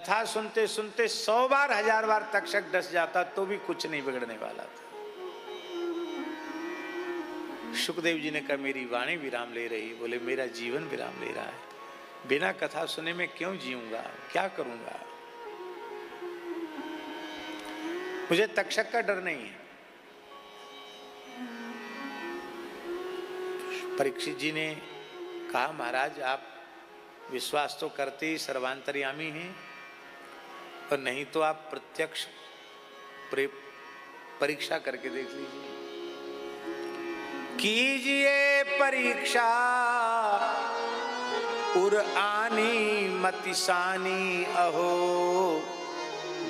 कथा सुनते सुनते 100 बार 1000 बार तक्षक डस जाता तो भी कुछ नहीं बिगड़ने वाला था। सुखदेव जी ने कहा मेरी वाणी विराम ले रही, बोले मेरा जीवन विराम ले रहा है, बिना कथा सुने मैं क्यों जीऊंगा, क्या करूंगा, मुझे तक्षक का डर नहीं है। परीक्षित जी ने कहा महाराज आप विश्वास तो करते ही सर्वांतर्यामी हैं, और नहीं तो आप प्रत्यक्ष परीक्षा करके देख लीजिए। कीजिए परीक्षा उर आनी मतिसानी, अहो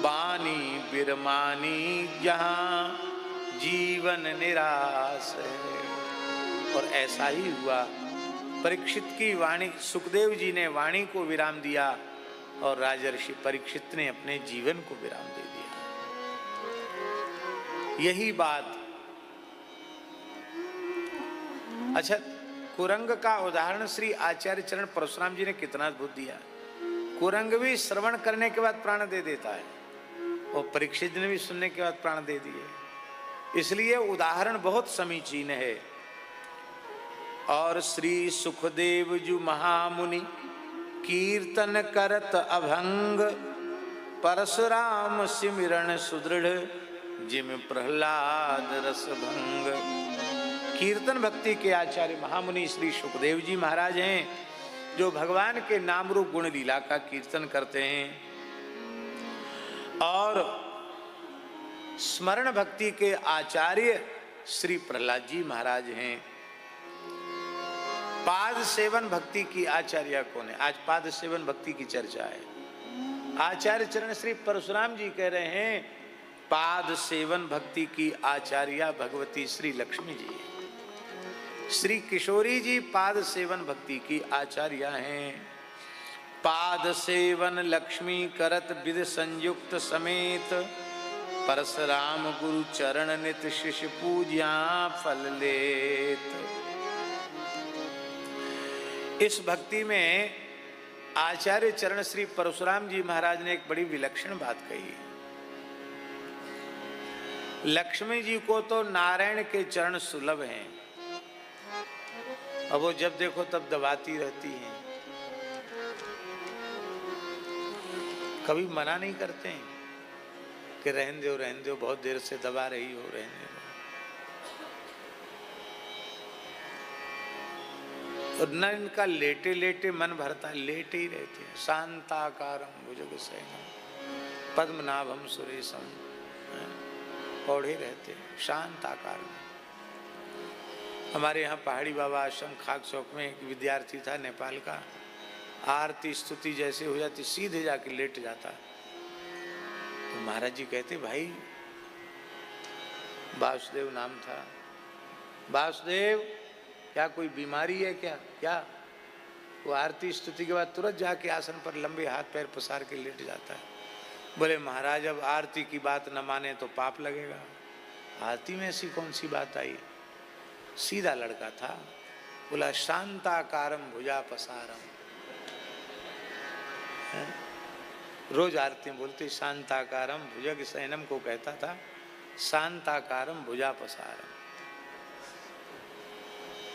बानी बिरमानी जहां जीवन निराश है। और ऐसा ही हुआ, परीक्षित की वाणी, सुखदेव जी ने वाणी को विराम दिया और राजर्षि परीक्षित ने अपने जीवन को विराम दे दिया। यही बात। अच्छा, कुरंग का उदाहरण श्री आचार्य चरण परशुराम जी ने कितना अद्भुत दिया। कुरंग भी श्रवण करने के बाद प्राण दे देता है, और परीक्षित ने भी सुनने के बाद प्राण दे दिए, इसलिए उदाहरण बहुत समीचीन है। और श्री सुखदेव जी महामुनि कीर्तन करत अभंग, परशुराम सिमरन सुदृढ़ जिम प्रहलाद रस भंग। कीर्तन भक्ति के आचार्य महामुनि श्री सुखदेव जी महाराज हैं, जो भगवान के नाम रूप गुण लीला का कीर्तन करते हैं। और स्मरण भक्ति के आचार्य श्री प्रहलाद जी महाराज हैं। पाद सेवन भक्ति की आचार्य कौन है? आज पाद सेवन भक्ति की चर्चा है। आचार्य चरण श्री परशुराम जी कह रहे हैं पाद सेवन भक्ति की आचार्य भगवती श्री लक्ष्मी जी। श्री किशोरी जी पाद सेवन भक्ति की आचार्य हैं। पाद सेवन लक्ष्मी करत विद संयुक्त समेत, परशुराम गुरु चरण नित शिष्य पूज्या फल लेत। इस भक्ति में आचार्य चरण श्री परशुराम जी महाराज ने एक बड़ी विलक्षण बात कही। लक्ष्मी जी को तो नारायण के चरण सुलभ हैं, अब वो जब देखो तब दबाती रहती हैं, कभी मना नहीं करते हैं कि रहने दो बहुत देर से दबा रही हो, रहने दो। और न इनका लेटे लेटे मन भरता, लेटे ही रहते हैं। शांताकारम भुजगशयनम पद्मनाभम सुरेशम, पौधे रहते हैं शांत आकार में। हमारे यहाँ पहाड़ी बाबा आश्रम खाक चौक में एक विद्यार्थी था नेपाल का, आरती स्तुति जैसे हो जाती सीधे जाके लेट जाता। तो महाराज जी कहते भाई, वासुदेव नाम था, वासुदेव क्या कोई बीमारी है क्या? क्या? वो आरती स्तुति के बाद तुरंत जाके आसन पर लंबे हाथ पैर पसार के लेट जाता है। बोले महाराज अब आरती की बात न माने तो पाप लगेगा। आरती में ऐसी कौन सी बात आई? सीधा लड़का था, बोला शांताकारम भुजा पसारम। रोज आरती में बोलते शांताकारम भुजग शयनम को कहता था शांताकारम भुजा पसारम।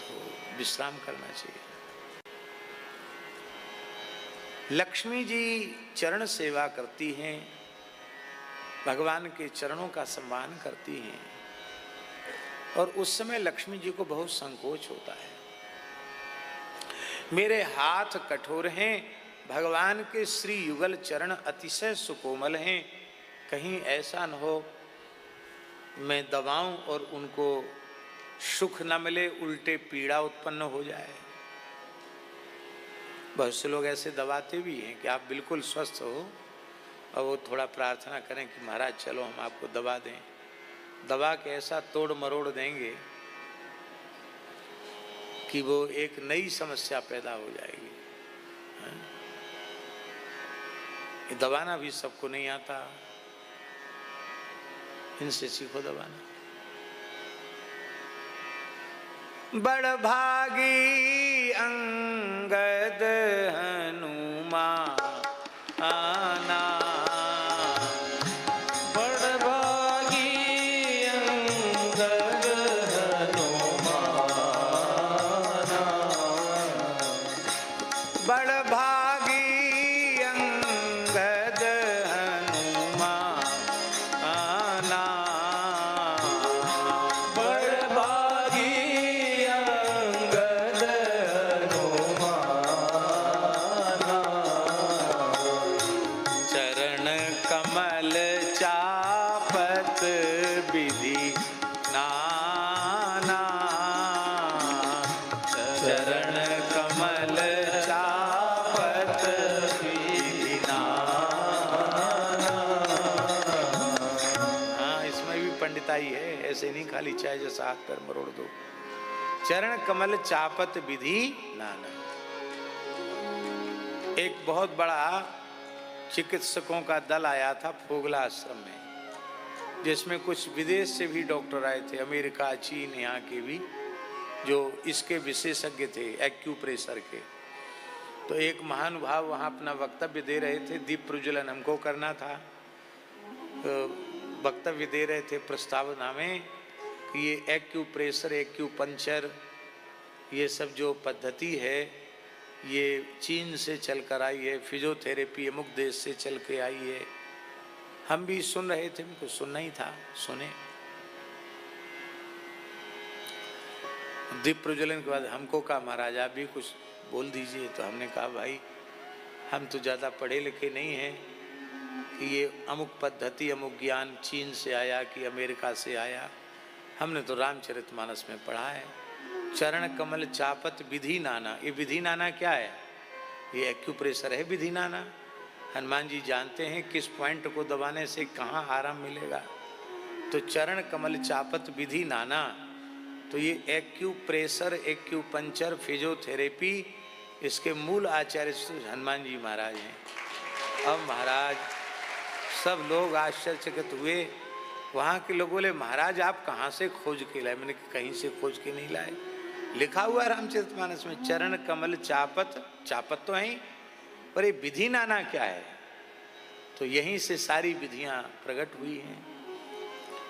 तो विश्राम करना चाहिए। लक्ष्मी जी चरण सेवा करती हैं, भगवान के चरणों का सम्मान करती हैं, और उस समय लक्ष्मी जी को बहुत संकोच होता है। मेरे हाथ कठोर हैं, भगवान के श्री युगल चरण अतिशय सुकोमल हैं, कहीं ऐसा न हो मैं दबाऊं और उनको सुख न मिले, उल्टे पीड़ा उत्पन्न हो जाए। बहुत से लोग ऐसे दबाते भी हैं कि आप बिल्कुल स्वस्थ हो और वो थोड़ा प्रार्थना करें कि महाराज चलो हम आपको दबा दें, दबा के ऐसा तोड़ मरोड़ देंगे कि वो एक नई समस्या पैदा हो जाएगी। ये दबाना भी सबको नहीं आता, इनसे सीखो दबाना। बड़ भागी अंगद हनुमान आना, आई है, ऐसे नहीं खाली चाहे जैसा हाथ पैर मरोड़ दो। चरण कमल चापत विधि नाना। एक बहुत बड़ा चिकित्सकों का दल आया था फोगला आश्रम में, जिसमें कुछ विदेश से भी डॉक्टर आए थे, अमेरिका, चीन, यहाँ के भी, जो इसके विशेषज्ञ थे एक्यूप्रेशर के। तो एक महानुभाव वहाँ अपना वक्तव्य दे रहे थे, दीप प्रज्वलन हमको करना था। तो वक्तव्य दे रहे थे प्रस्तावना में कि ये एक्यूप्रेशर, एक्यूपंक्चर, ये सब जो पद्धति है ये चीन से चल कर आई है, फिजियोथेरेपी अमुक देश से चल के आई है। हम भी सुन रहे थे, हमको सुनना ही था, सुने। दीप प्रज्वलन के बाद हमको कहा महाराज आप भी कुछ बोल दीजिए। तो हमने कहा भाई हम तो ज़्यादा पढ़े लिखे नहीं हैं कि ये अमुक पद्धति अमुक ज्ञान चीन से आया कि अमेरिका से आया। हमने तो रामचरितमानस में पढ़ा है, चरण कमल चापत विधि नाना। ये विधि नाना क्या है? ये एक्यूप्रेशर है विधि नाना। हनुमान जी जानते हैं किस पॉइंट को दबाने से कहाँ आराम मिलेगा। तो चरण कमल चापत विधि नाना, तो ये एक्यूप्रेशर, एक्यूपंक्चर, फिजियोथेरेपी, इसके मूल आचार्य हनुमान जी महाराज हैं। अब महाराज सब लोग आश्चर्यचकित हुए। वहाँ के लोग बोले महाराज आप कहाँ से खोज के लाए? मैंने कहीं से खोज के नहीं लाए, लिखा हुआ है रामचरितमानस में, चरण कमल चापत। चापत तो है, पर ये विधि नाना क्या है? तो यहीं से सारी विधियां प्रकट हुई हैं।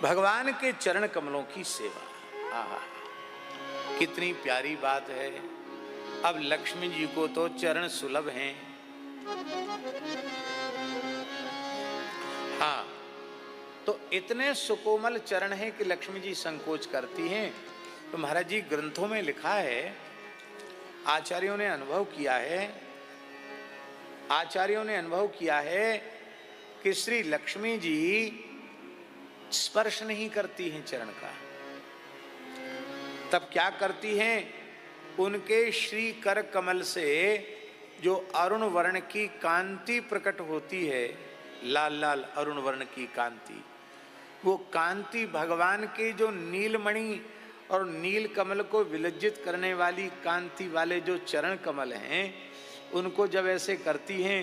भगवान के चरण कमलों की सेवा, आहा कितनी प्यारी बात है। अब लक्ष्मी जी को तो चरण सुलभ हैं। हाँ, तो इतने सुकोमल चरण हैं कि लक्ष्मी जी संकोच करती हैं। तो महाराज जी ग्रंथों में लिखा है, आचार्यों ने अनुभव किया है, आचार्यों ने अनुभव किया है कि श्री लक्ष्मी जी स्पर्श नहीं करती हैं चरण का। तब क्या करती हैं? उनके श्री कर कमल से जो अरुण वर्ण की कांति प्रकट होती है, लाल लाल अरुण वर्ण की कांति, वो कांति भगवान के जो नीलमणि और नील कमल को विलज्जित करने वाली कांति वाले जो चरण कमल हैं, उनको जब ऐसे करती हैं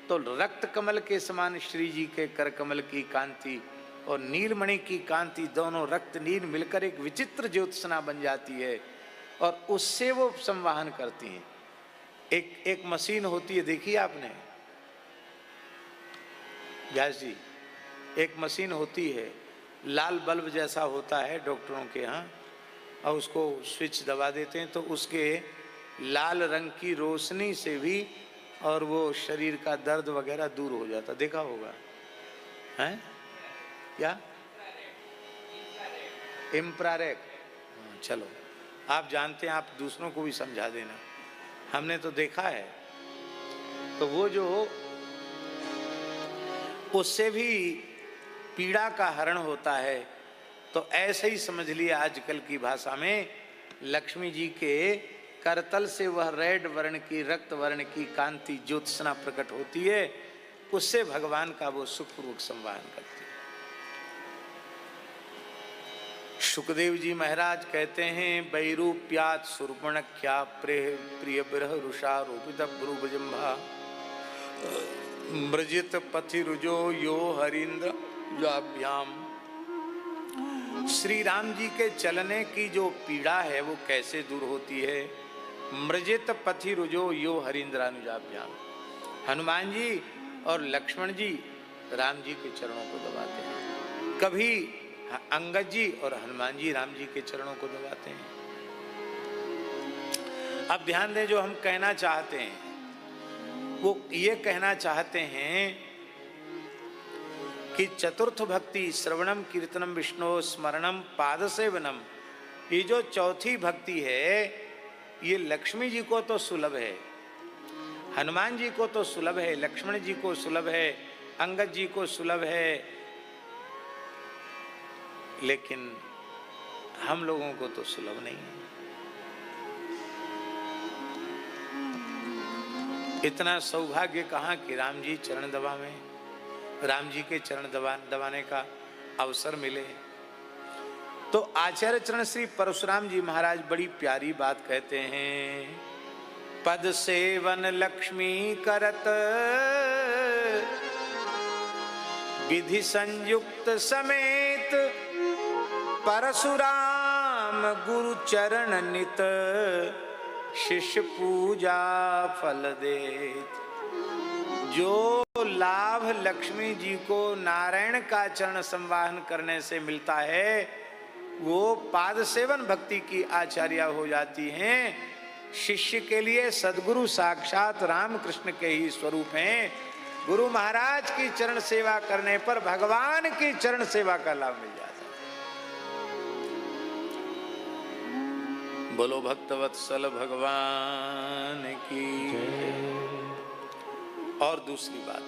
तो रक्त कमल के समान श्री जी के कर कमल की कांति और नीलमणि की कांति, दोनों रक्त नील मिलकर एक विचित्र ज्योत्सना बन जाती है और उससे वो संवाहन करती हैं। एक मशीन होती है, देखिए आपने व्यास जी, एक मशीन होती है, लाल बल्ब जैसा होता है डॉक्टरों के यहाँ, और उसको स्विच दबा देते हैं तो उसके लाल रंग की रोशनी से भी और वो शरीर का दर्द वगैरह दूर हो जाता, देखा होगा हैं? क्या इंफ्रारेड? चलो आप जानते हैं, आप दूसरों को भी समझा देना, हमने तो देखा है। तो वो जो उससे भी पीड़ा का हरण होता है। तो ऐसे ही समझ लिया आजकल की भाषा में, लक्ष्मी जी के करतल से वह रेड वर्ण की, रक्त वर्ण की कांति ज्योत्सना प्रकट होती है, उससे भगवान का वो सुखपूर्वक संवाहन करती है। सुखदेव जी महाराज कहते हैं, वैरूप्यात सुर्पणख्या प्रिय बिरह रुषा रूपित भ्रुभुजंभा मृजित पथि रुजो यो हरीन्द्र जाभ्याम। श्री राम जी के चलने की जो पीड़ा है वो कैसे दूर होती है? मृजित पथि रुजो यो हरीन्द्रानुजाभ्याम। हनुमान जी और लक्ष्मण जी राम जी के चरणों को दबाते हैं, कभी अंगद जी और हनुमान जी राम जी के चरणों को दबाते हैं। अब ध्यान दें, जो हम कहना चाहते हैं वो ये कहना चाहते हैं कि चतुर्थ भक्ति श्रवणम कीर्तनम विष्णु स्मरणम पाद सेवनम, ये जो चौथी भक्ति है ये लक्ष्मी जी को तो सुलभ है, हनुमान जी को तो सुलभ है, लक्ष्मण जी को सुलभ है, अंगद जी को सुलभ है, लेकिन हम लोगों को तो सुलभ नहीं है। इतना सौभाग्य कहाँ कि राम जी चरण दबा में, राम जी के चरण दबाने का अवसर मिले। तो आचार्य चरण श्री परशुराम जी महाराज बड़ी प्यारी बात कहते हैं, पद सेवन लक्ष्मी करत विधि संयुक्त समेत परशुराम गुरु चरण नित शिष्य पूजा फल देत। जो लाभ लक्ष्मी जी को नारायण का चरण संवाहन करने से मिलता है वो पाद सेवन भक्ति की आचार्य हो जाती हैं। शिष्य के लिए सदगुरु साक्षात रामकृष्ण के ही स्वरूप हैं। गुरु महाराज की चरण सेवा करने पर भगवान की चरण सेवा का लाभ मिल जाता है। बोलो भक्तवत्सल भगवान की। और दूसरी बात,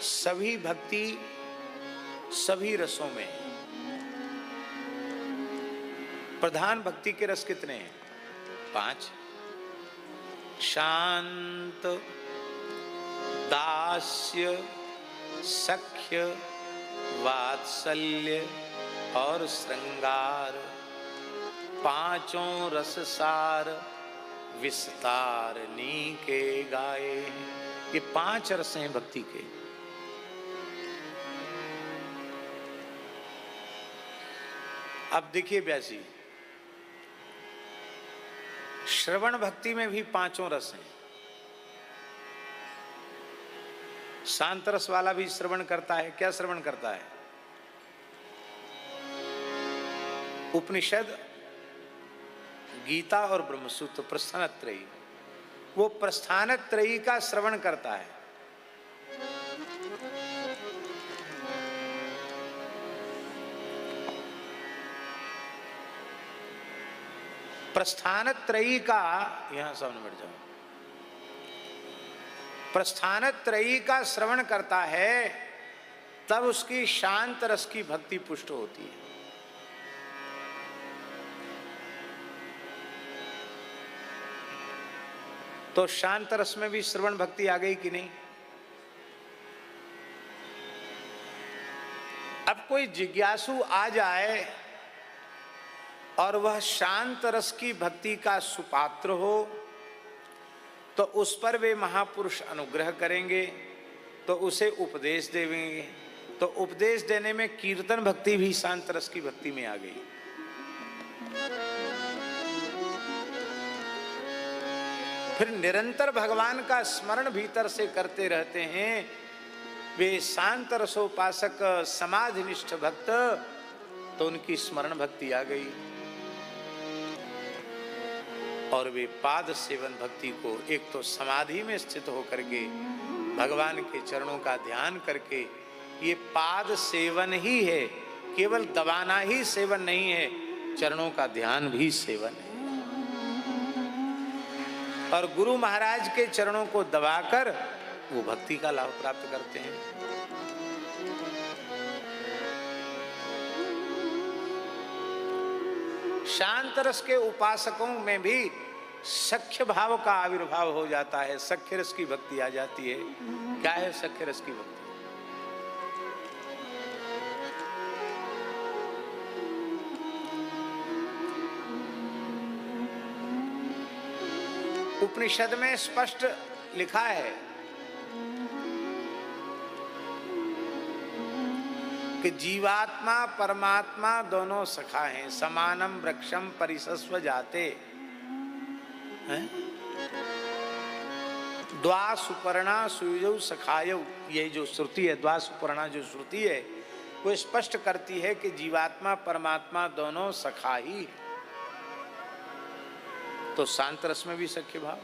सभी भक्ति सभी रसों में, प्रधान भक्ति के रस कितने हैं? 5। शांत, दास्य, सख्य, वात्सल्य और श्रृंगार, पांचों रस सार विस्तार नी के गाए। ये 5 रस हैं भक्ति के। अब देखिए व्यासी, श्रवण भक्ति में भी 5 रस हैं। शांत रस वाला भी श्रवण करता है। क्या श्रवण करता है? उपनिषद, गीता और ब्रह्मसूत्र, प्रस्थानत्रयी। वो प्रस्थानत्रयी का श्रवण करता है। प्रस्थानत्रयी का, यहां सामने बैठ जाओ, प्रस्थानत्रयी का श्रवण करता है, तब उसकी शांत रस की भक्ति पुष्ट होती है। तो शांत रस में भी श्रवण भक्ति आ गई कि नहीं? अब कोई जिज्ञासु आ जाए और वह शांत रस की भक्ति का सुपात्र हो तो उस पर वे महापुरुष अनुग्रह करेंगे, तो उसे उपदेश देंगे। तो उपदेश देने में कीर्तन भक्ति भी शांत रस की भक्ति में आ गई। फिर निरंतर भगवान का स्मरण भीतर से करते रहते हैं वे शांत रसोपासक समाधिनिष्ठ भक्त, तो उनकी स्मरण भक्ति आ गई और वे पाद सेवन भक्ति को एक तो समाधि में स्थित होकर के भगवान के चरणों का ध्यान करके, ये पाद सेवन ही है, केवल दबाना ही सेवन नहीं है, चरणों का ध्यान भी सेवन है। और गुरु महाराज के चरणों को दबाकर वो भक्ति का लाभ प्राप्त करते हैं। शांत रस के उपासकों में भी सख्य भाव का आविर्भाव हो जाता है, सख्य रस की भक्ति आ जाती है। क्या है सख्य रस की भक्ति? उपनिषद में स्पष्ट लिखा है कि जीवात्मा परमात्मा दोनों सखा हैं, समानम वृक्षम परिसस्व जाते हैं। द्वा सुपर्णा सुयुजौ सखायौ, ये जो श्रुति है, द्वा सुपर्णा जो श्रुति है वो स्पष्ट करती है कि जीवात्मा परमात्मा दोनों सखा ही है। तो शांत रस में भी सख्य भाव,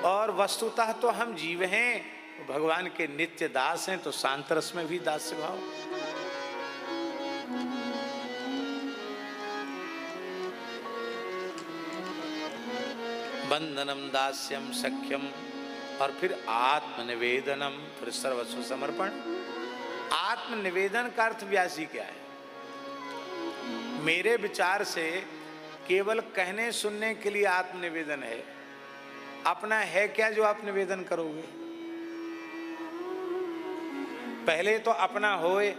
और वस्तुतः तो हम जीव हैं, भगवान के नित्य दास हैं, तो शांत रस में भी दास्य भाव। बंधनम दास्यम सख्यम, और फिर आत्मनिवेदनम, फिर सर्वस्व समर्पण। आत्मनिवेदन का अर्थ व्यासी क्या है? मेरे विचार से केवल कहने सुनने के लिए आत्मनिवेदन है। अपना है क्या जो आप निवेदन करोगे? पहले तो अपना होए,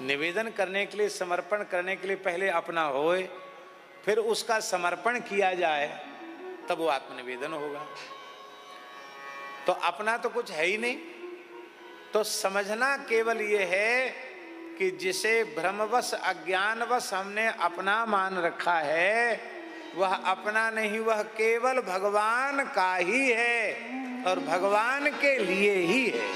निवेदन करने के लिए, समर्पण करने के लिए पहले अपना होए, फिर उसका समर्पण किया जाए, तब वो आत्मनिवेदन होगा। तो अपना तो कुछ है ही नहीं। तो समझना केवल ये है कि जिसे भ्रमवश अज्ञानवश हमने अपना मान रखा है, वह अपना नहीं, वह केवल भगवान का ही है और भगवान के लिए ही है।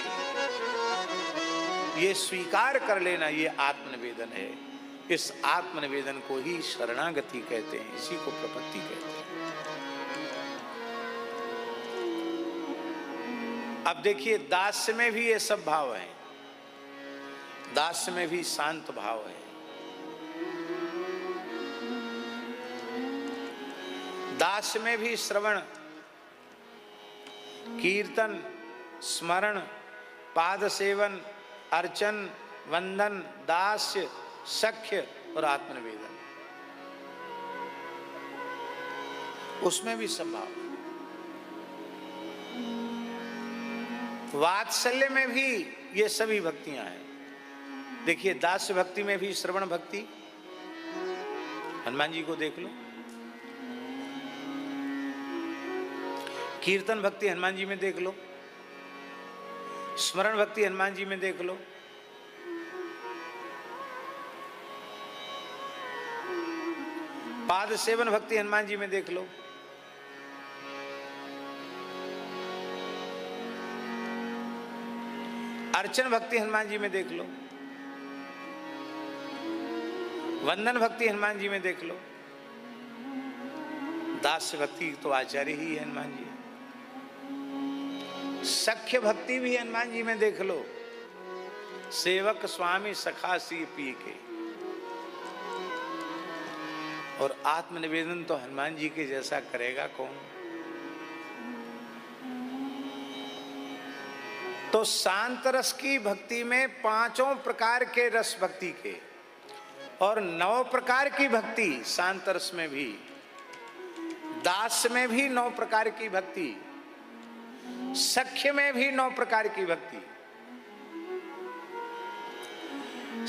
ये स्वीकार कर लेना, ये आत्मनिवेदन है। इस आत्मनिवेदन को ही शरणागति कहते हैं, इसी को प्रपत्ति कहते हैं। अब देखिए, दास्य में भी ये सब भाव है, दास्य में भी शांत भाव है। दास्य में भी श्रवण, कीर्तन, स्मरण, पाद सेवन, अर्चन, वंदन, दास्य, सख्य और आत्मनिवेदन, उसमें भी संभाव। वात्सल्य में भी ये सभी भक्तियां हैं। देखिए, दास्य भक्ति में भी श्रवण भक्ति, हनुमान जी को देख लो। कीर्तन भक्ति हनुमान जी में देख लो, स्मरण भक्ति हनुमान जी में देख लो, पाद सेवन भक्ति हनुमान जी में देख लो, अर्चन भक्ति हनुमान जी में देख लो, वंदन भक्ति हनुमान जी में देख लो, दास्य भक्ति तो आचार्य ही है हनुमान जी। सख्य भक्ति भी हनुमान जी में देख लो, सेवक स्वामी सखा सी पी के। और आत्मनिवेदन तो हनुमान जी के जैसा करेगा कौन। तो शांत रस की भक्ति में 5 प्रकार के रस भक्ति के और 9 प्रकार की भक्ति शांत रस में भी, दास में भी 9 प्रकार की भक्ति, सख्य में भी 9 प्रकार की भक्ति।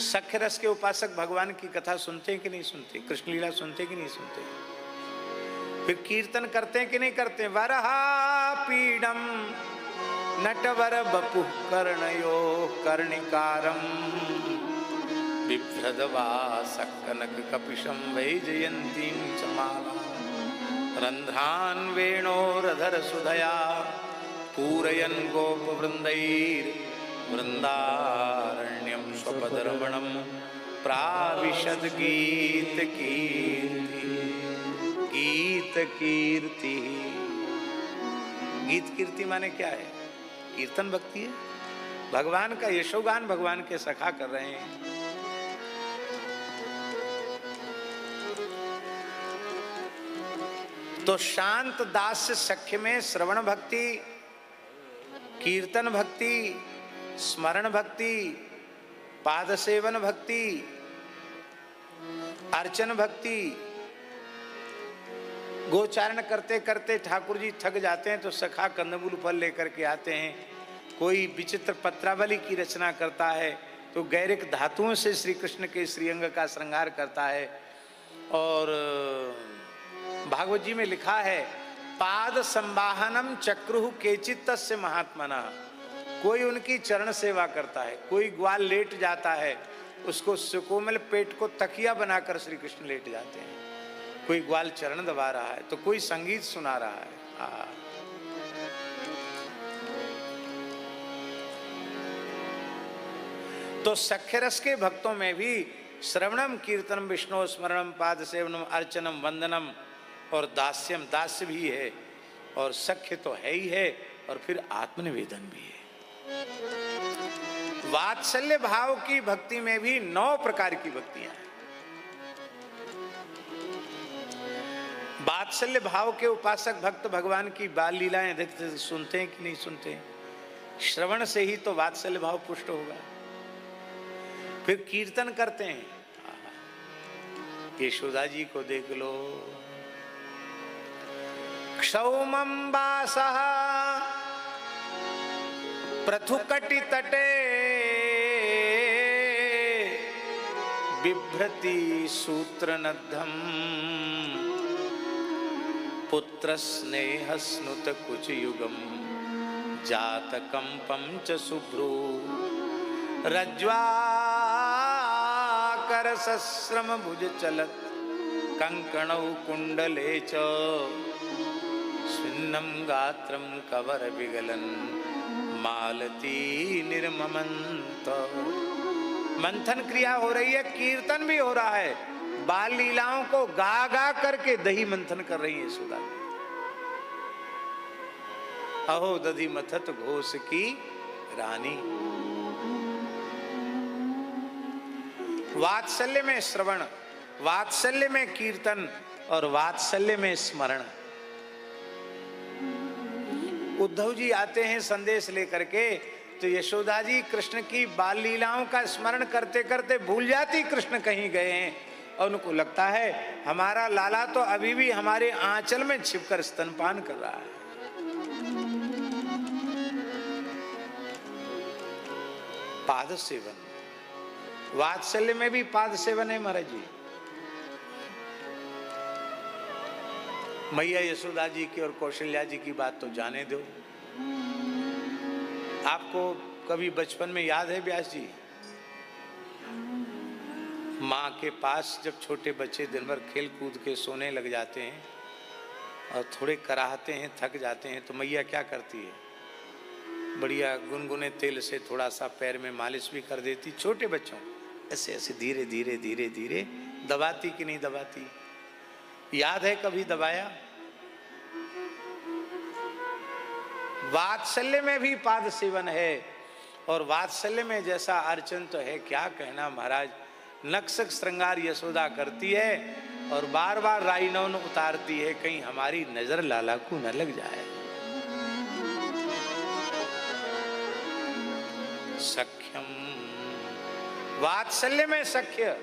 सख्य रस के उपासक भगवान की कथा सुनते हैं कि नहीं सुनते, कृष्ण लीला सुनते कि नहीं सुनते, फिर कीर्तन करते हैं कि नहीं करते। वरहा पीडम नटवर बपु कर्णयो कर्णिकारम बिभ्रदवास कनक कपिशम वैजयंतीं चमाला रंध्रान वेणोरधर सुधया पूरयन् गोपवृन्दैर् वृंदारण्यं स्वपदरमणं प्राविशद गीत कीर्ति। गीत कीर्ति, गीत कीर्ति माने क्या है? कीर्तन भक्ति है, भगवान का यशोगान भगवान के सखा कर रहे हैं। तो शांत दास्य सख्य में श्रवण भक्ति, कीर्तन भक्ति, स्मरण भक्ति, पाद सेवन भक्ति, अर्चन भक्ति। गोचारण करते करते ठाकुर जी थक जाते हैं तो सखा कंदमूल फल लेकर के आते हैं। कोई विचित्र पत्रावली की रचना करता है तो गैरिक धातुओं से श्री कृष्ण के श्रीअंग का श्रृंगार करता है। और भागवत जी में लिखा है, पाद संवाहनम चक्रुः केचित् तस्य महात्मना। कोई उनकी चरण सेवा करता है, कोई ग्वाल लेट जाता है, उसको सुकोमल पेट को तकिया बनाकर श्री कृष्ण लेट जाते हैं। कोई ग्वाल चरण दबा रहा है तो कोई संगीत सुना रहा है। तो सख्य रस के भक्तों में भी श्रवणम कीर्तनम विष्णु स्मरणम पाद सेवनम अर्चनम वंदनम और दास्यम, दास्य भी है और सख्य तो है ही है, और फिर आत्मनिवेदन भी है। वात्सल्य भाव की भक्ति में भी 9 प्रकार की भक्तियां हैं। वात्सल्य भाव के उपासक भक्त भगवान की बाल लीलाएं देखते सुनते हैं कि नहीं सुनते। श्रवण से ही तो वात्सल्य भाव पुष्ट होगा। फिर कीर्तन करते हैं, यशोदा जी को देख लो। क्षौमं वासः पृथुकटि तटे बिभ्रति सूत्रनद्धम पुत्र स्नेह स्नुत कुच युगम जातकंपम च शुभ्रू रज्ज्वाकर सस्रम भुज चलत कंकणौ कुंडले च स्विन्नं गात्रं कवर विगलन मालती निर्ममंत। मंथन क्रिया हो रही है, कीर्तन भी हो रहा है, बाल लीलाओं को गा गा करके दही मंथन कर रही है यशोदा। अहो दधि मथत घोष की रानी। वात्सल्य में श्रवण, वात्सल्य में कीर्तन और वात्सल्य में स्मरण। उद्धव जी आते हैं संदेश लेकर के, तो यशोदा जी कृष्ण की बाल लीलाओं का स्मरण करते करते भूल जाती कृष्ण कहीं गए हैं, और उनको लगता है हमारा लाला तो अभी भी हमारे आंचल में छिपकर स्तनपान कर रहा है। पाद सेवन, वात्सल्य में भी पाद सेवन है महाराज जी। मैया यशोदा जी की और कौशल्या जी की बात तो जाने दो। आपको कभी बचपन में याद है व्यास जी, माँ के पास जब छोटे बच्चे दिन भर खेल कूद के सोने लग जाते हैं और थोड़े कराहते हैं, थक जाते हैं, तो मैया क्या करती है, बढ़िया गुनगुने तेल से थोड़ा सा पैर में मालिश भी कर देती। छोटे बच्चों ऐसे ऐसे धीरे धीरे धीरे धीरे दबाती कि नहीं दबाती? याद है कभी दबाया? वात्सल्य में भी पाद सेवन है, और वात्सल्य में जैसा अर्चन तो है क्या कहना महाराज। नक्सक श्रृंगार यशोदा करती है और बार बार राइनौन उतारती है, कहीं हमारी नजर लाला को न लग जाए। सख्यम, वात्सल्य में सख्य।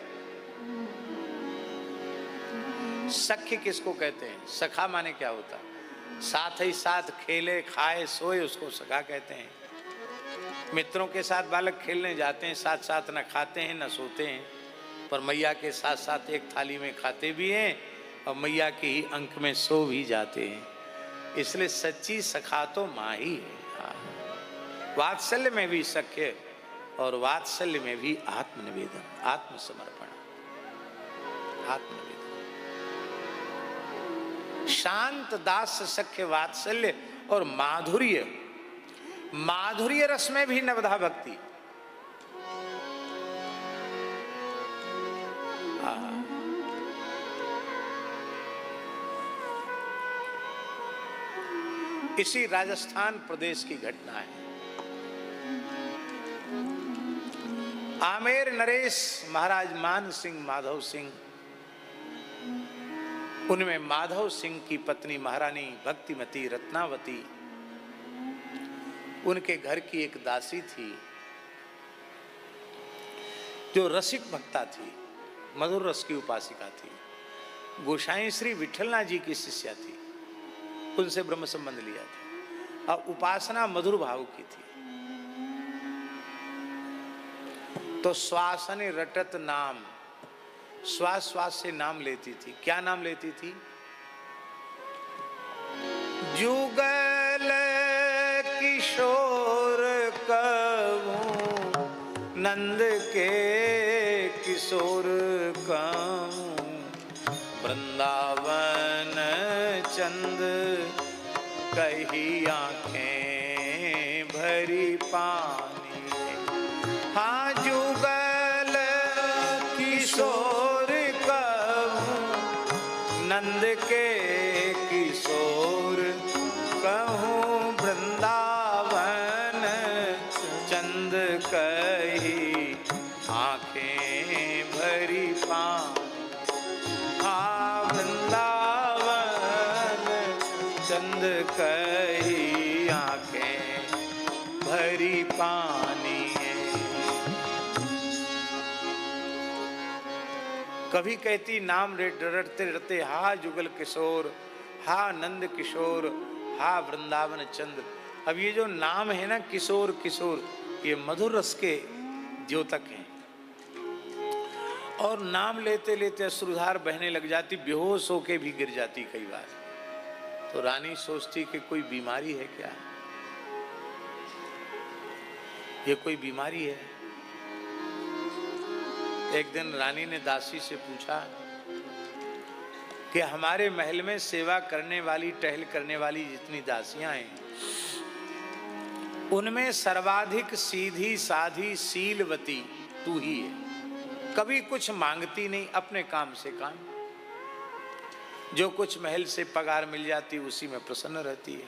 सख्य किसको कहते हैं? सखा माने क्या होता? साथ ही साथ खेले खाए सोए उसको सखा कहते हैं। मित्रों के साथ बालक खेलने जाते हैं, साथ साथ न खाते हैं न सोते हैं, पर मैया के साथ साथ एक थाली में खाते भी हैं और मैया के ही अंक में सो भी जाते हैं। इसलिए सच्ची सखा तो माँ ही है। वात्सल्य में भी सख्य और वात्सल्य में भी आत्मनिवेदन, आत्मसमर्पण, आत्मनिवेदन। शांत दास सख्य वात्सल्य और माधुर्य, माधुर्य रस में भी नवधा भक्ति। इसी राजस्थान प्रदेश की घटना है। आमेर नरेश महाराज मान सिंह माधव सिंह, उनमें माधव सिंह की पत्नी महारानी भक्तिमती रत्नावती, उनके घर की एक दासी थी जो रसिक भक्ता थी, मधुर रस की उपासिका थी। गोसाई श्री विठलनाथ जी की शिष्या थी, उनसे ब्रह्म संबंध लिया था और उपासना मधुर भाव की थी। तो श्वासने रटत नाम, श्वास श्वास से नाम लेती थी। क्या नाम लेती थी? जुगल किशोर कहूं, नंद के किशोर कहूं, वृंदावन चंद कही आंखें भरी पानी। हाँ जुगल किशोर कहूं, नंद के किशोर कहूं, वृंदावन चंद कही आंखें भरी पानी। हाँ वृंदावन चंद कही आंखें भरी पानी। कभी कहती नाम रटते रटते, हा जुगल किशोर, हा नंद किशोर, हा वृंदावन चंद्र। अब ये जो नाम है ना किशोर किशोर, ये मधुर रस के द्योतक हैं। और नाम लेते लेते अश्रुधार बहने लग जाती, बेहोश होके भी गिर जाती कई बार। तो रानी सोचती कि कोई बीमारी है क्या, ये कोई बीमारी है। एक दिन रानी ने दासी से पूछा कि हमारे महल में सेवा करने वाली, टहल करने वाली जितनी दासियां हैं, उनमें सर्वाधिक सीधी साधी शीलवती तू ही है। कभी कुछ मांगती नहीं, अपने काम से काम, जो कुछ महल से पगार मिल जाती उसी में प्रसन्न रहती है।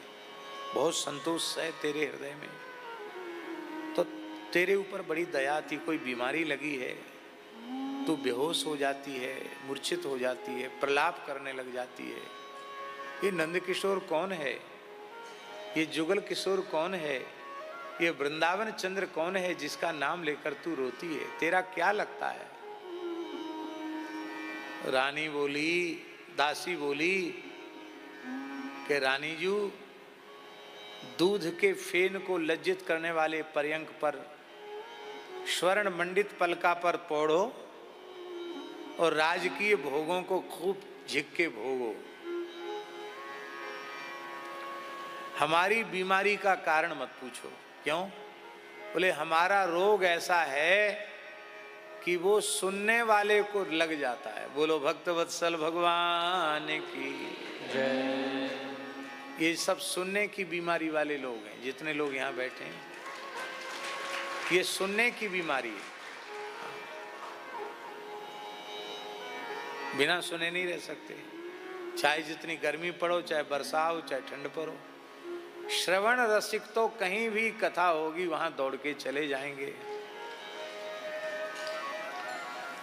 बहुत संतोष है तेरे हृदय में, तो तेरे ऊपर बड़ी दया थी। कोई बीमारी लगी है, तू बेहोश हो जाती है, मूर्छित हो जाती है, प्रलाप करने लग जाती है। ये नंद किशोर कौन है, ये जुगल किशोर कौन है, ये वृंदावन चंद्र कौन है जिसका नाम लेकर तू रोती है, तेरा क्या लगता है। रानी बोली, दासी बोली कि रानी जी, दूध के फेन को लज्जित करने वाले पर्यंक पर स्वर्ण मंडित पलका पर पौड़ो और राजकीय भोगों को खूब झिक के भोगो। हमारी बीमारी का कारण मत पूछो। क्यों? बोले हमारा रोग ऐसा है कि वो सुनने वाले को लग जाता है। बोलो भक्तवत्सल भगवान की जय। ये सब सुनने की बीमारी वाले लोग हैं, जितने लोग यहाँ बैठे हैं, ये सुनने की बीमारी है। बिना सुने नहीं रह सकते, चाहे जितनी गर्मी पड़ो, चाहे बरसा हो, चाहे ठंड पड़ो। श्रवण रसिक तो कहीं भी कथा होगी वहां दौड़ के चले जाएंगे।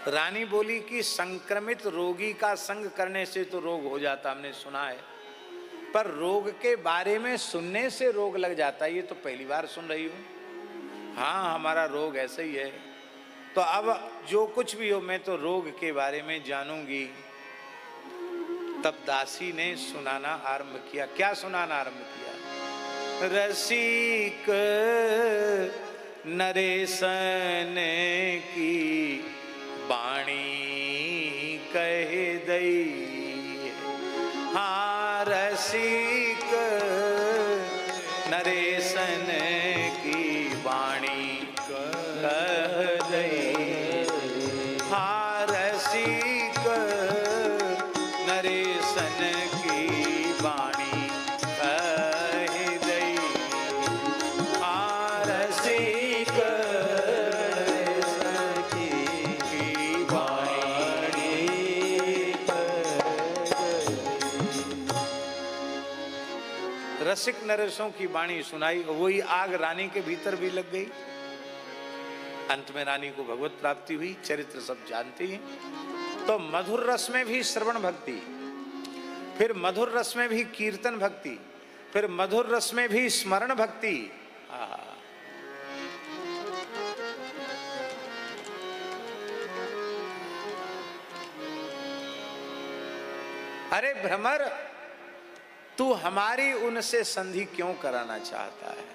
रानी बोली कि संक्रमित रोगी का संग करने से तो रोग हो जाता, हमने सुना है, पर रोग के बारे में सुनने से रोग लग जाता है, ये तो पहली बार सुन रही हूं। हाँ, हमारा रोग ऐसा ही है, तो अब जो कुछ भी हो मैं तो रोग के बारे में जानूंगी। तब दासी ने सुनाना आरंभ किया। क्या सुनाना आरंभ किया? रसिक नरेशन की वाणी कह दई। हाँ, रसिक नरेशन की वाणी कह दई। हाँ, रसिक नरेशन की वाणी कह दई। हाँ, रसिक नरेशन की वाणी रसिक नरेशों की वाणी सुनाई। वही आग रानी के भीतर भी लग गई। अंत में रानी को भगवत प्राप्ति हुई। चरित्र सब जानते हैं। तो मधुर रस में भी श्रवण भक्ति, फिर मधुर रस में भी कीर्तन भक्ति, फिर मधुर रस में भी स्मरण भक्ति। अरे भ्रमर, तू हमारी उनसे संधि क्यों कराना चाहता है?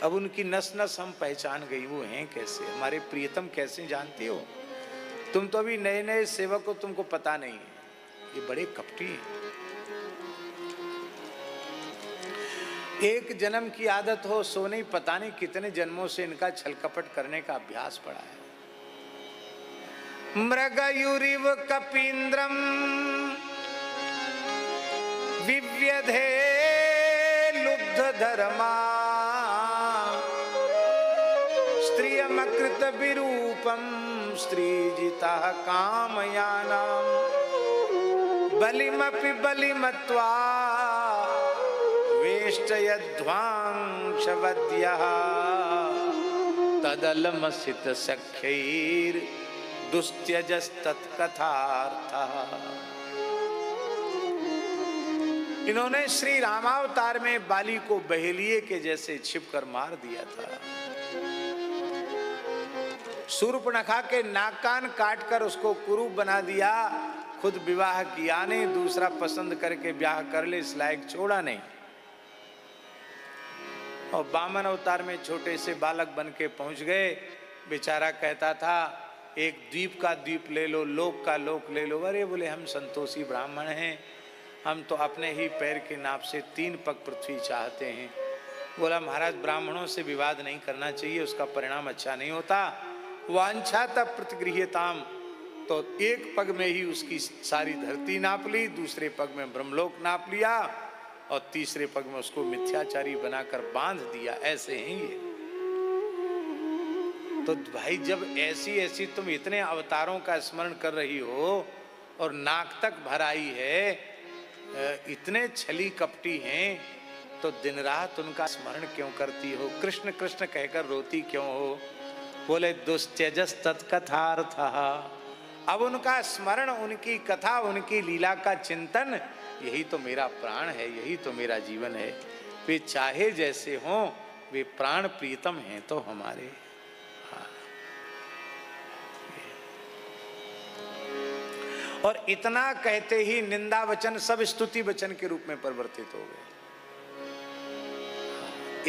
अब उनकी नस नस हम पहचान गई, वो हैं कैसे, हमारे प्रियतम कैसे जानते हो? तुम तो अभी नए नए सेवक हो, तुमको पता नहीं है, ये बड़े कपटी हैं। एक जन्म की आदत हो सो नहीं, पता नहीं कितने जन्मों से इनका छल कपट करने का अभ्यास पड़ा है। मृगयुरिव कपींद्रम विव्यधे लुब्ध धर्मा स्त्रियमकृत विरूपम स्त्रीजिता कामयानाम बलिमपि बलिमत्वा वेष्टयध्वांशवद्यः तदलमसित सख्यैर दुस्त्यजस्तत्कथार्थः। इन्होंने श्री रामावतार में बाली को बहेलिए के जैसे छिपकर मार दिया था। शूर्पणखा के नाक कान काटकर उसको कुरूप बना दिया, खुद विवाह किया नहीं, दूसरा पसंद करके ब्याह कर ले, इस लायक छोड़ा नहीं। और वामन अवतार में छोटे से बालक बन के पहुंच गए। बेचारा कहता था एक द्वीप का द्वीप ले लो, लोक का लोक ले लो। अरे बोले हम संतोषी ब्राह्मण हैं, हम तो अपने ही पैर के नाप से 3 पग पृथ्वी चाहते हैं। बोला महाराज ब्राह्मणों से विवाद नहीं करना चाहिए, उसका परिणाम अच्छा नहीं होता। वांछा तब प्रतिगृह्यताम, तो 1 पग में ही उसकी सारी धरती नाप ली, दूसरे पग में ब्रह्मलोक नाप लिया और तीसरे पग में उसको मिथ्याचारी बनाकर बांध दिया। ऐसे ही ये तो भाई, जब ऐसी ऐसी तुम इतने अवतारों का स्मरण कर रही हो और नाक तक भर आई है, इतने छली कपटी हैं, तो दिन रात उनका स्मरण क्यों करती हो? कृष्ण कृष्ण कहकर रोती क्यों हो? बोले दुस्त्यजस तत्कथार्थ। अब उनका स्मरण, उनकी कथा, उनकी लीला का चिंतन, यही तो मेरा प्राण है, यही तो मेरा जीवन है। वे चाहे जैसे हों, वे प्राण प्रीतम हैं तो हमारे। और इतना कहते ही निंदा वचन सब स्तुति वचन के रूप में परिवर्तित हो गए।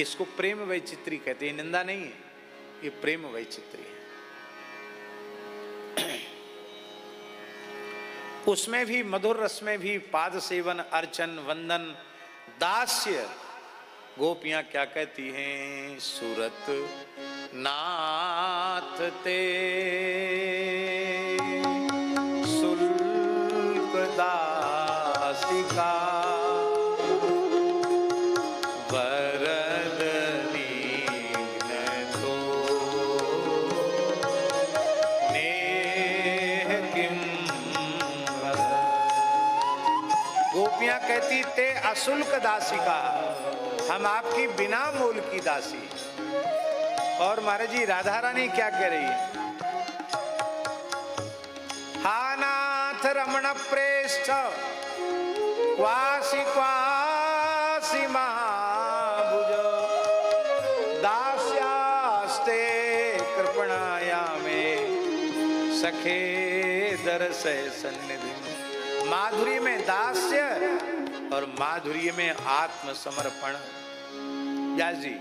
इसको प्रेम वैचित्री कहते हैं, निंदा नहीं है, ये प्रेम वैचित्री है। उसमें भी मधुर रस में भी पाद सेवन, अर्चन, वंदन, दास्य। गोपियां क्या कहती हैं? सूरत नाथ ते सुल्क दासिका कहती ते अशुल्क दासिका, हम आपकी बिना मूल की दासी। और महाराज जी राधा रानी क्या कह रही है? हा नाथ रमण प्रेष्ठ क्वासी क्वासी महाभुज दास्यास्ते कृपणाया में सखे दरस सन्निधि। माधुरी में दास्य और माधुर्य में आत्मसमर्पण। व्यास जी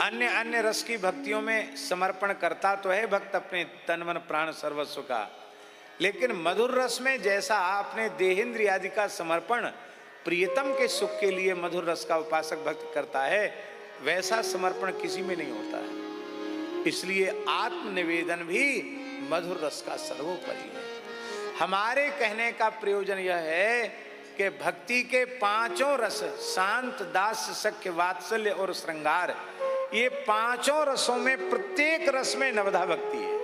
अन्य अन्य रस की भक्तियों में समर्पण करता तो है भक्त अपने तन मन प्राण सर्वस्व का, लेकिन मधुर रस में जैसा आपने देहेंद्रिय आदि का समर्पण प्रियतम के सुख के लिए मधुर रस का उपासक भक्त करता है, वैसा समर्पण किसी में नहीं होता है। इसलिए आत्मनिवेदन भी मधुर रस का सर्वोपरि है। हमारे कहने का प्रयोजन यह है कि भक्ति के 5 रस, शांत, दास्य, सख्य, वात्सल्य और श्रृंगार, ये 5 रसों में प्रत्येक रस में नवधा भक्ति है।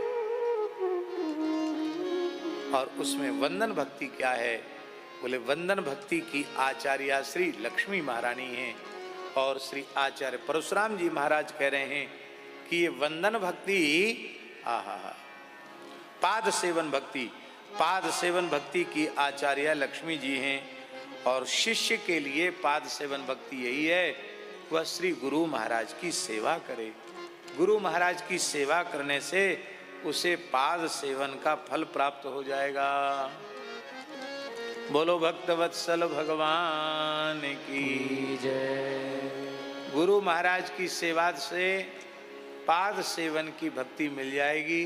और उसमें वंदन भक्ति क्या है? बोले वंदन भक्ति की आचार्य श्री लक्ष्मी महारानी हैं और श्री आचार्य परशुराम जी महाराज कह रहे हैं कि ये वंदन भक्ति पाद सेवन भक्ति, पाद सेवन भक्ति की आचार्य लक्ष्मी जी हैं। और शिष्य के लिए पाद सेवन भक्ति यही है, वह श्री गुरु महाराज की सेवा करे। गुरु महाराज की सेवा करने से उसे पाद सेवन का फल प्राप्त हो जाएगा। बोलो भक्तवत्सल भगवान की जय। गुरु महाराज की सेवा से पाद सेवन की भक्ति मिल जाएगी।